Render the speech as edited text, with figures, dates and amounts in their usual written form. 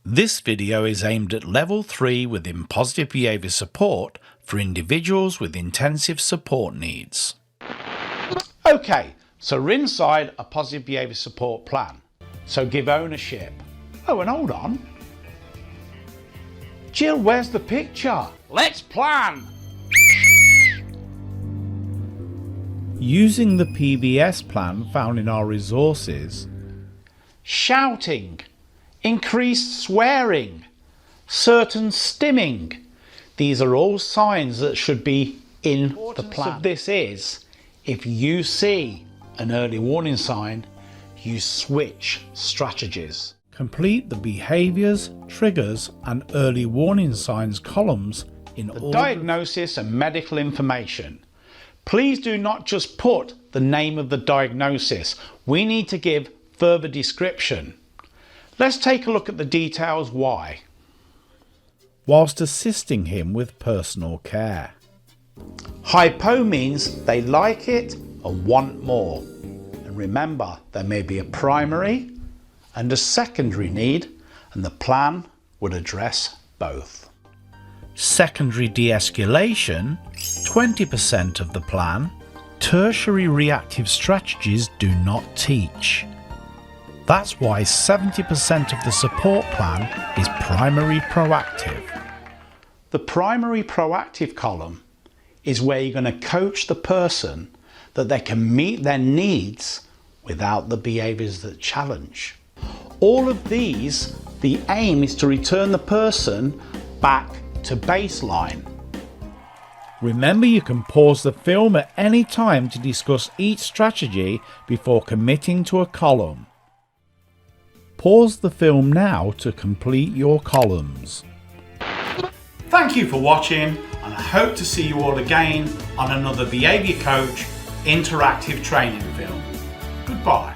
This video is aimed at Level 3 within Positive Behaviour Support for individuals with intensive support needs. Okay, so we're inside a Positive Behaviour Support plan. So give ownership. Oh, and hold on. Jill, where's the picture? Let's plan! Using the PBS plan found in our resources, shouting, increased swearing, certain stimming. These are all signs that should be in the plan. Of this is, if you see an early warning sign, you switch strategies. Complete the behaviours, triggers and early warning signs columns in the diagnosis and medical information. Please do not just put the name of the diagnosis. We need to give further description. Let's take a look at the details why. Whilst assisting him with personal care. Hypo means they like it and want more. And remember, there may be a primary and a secondary need, and the plan would address both. Secondary de-escalation, 20% of the plan. Tertiary reactive strategies do not teach. That's why 70% of the support plan is primary proactive. The primary proactive column is where you're going to coach the person that they can meet their needs without the behaviours that challenge. All of these, the aim is to return the person back to baseline. Remember, you can pause the film at any time to discuss each strategy before committing to a column. Pause the film now to complete your columns. Thank you for watching, and I hope to see you all again on another Behaviour Coach interactive training film. Goodbye.